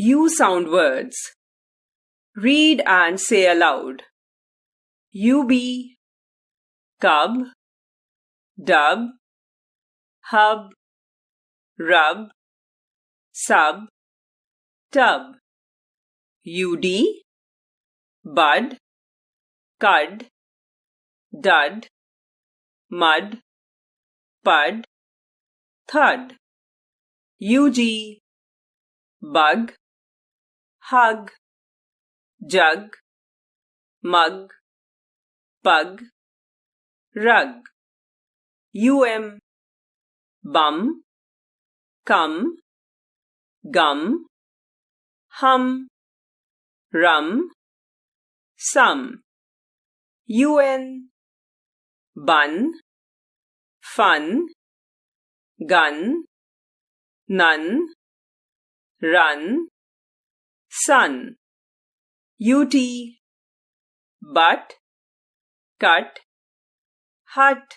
You sound words. Read and say aloud. UB, cub, dub, hub, rub, sub, tub. UD, bud, cud, dud, mud, pud, thud. UG, bug, hug, jug, mug, pug, rug. Bum, cum, gum, hum, rum, sum. Bun, fun, gun, none, run, sun. Butt, cut, hut,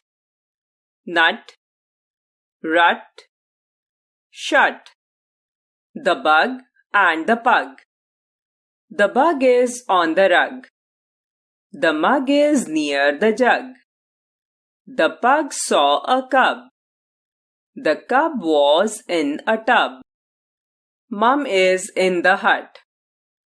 nut, rut, shut. The bug and the pug. The bug is on the rug. The mug is near the jug. The pug saw a cub. The cub was in a tub. Mum is in the hut.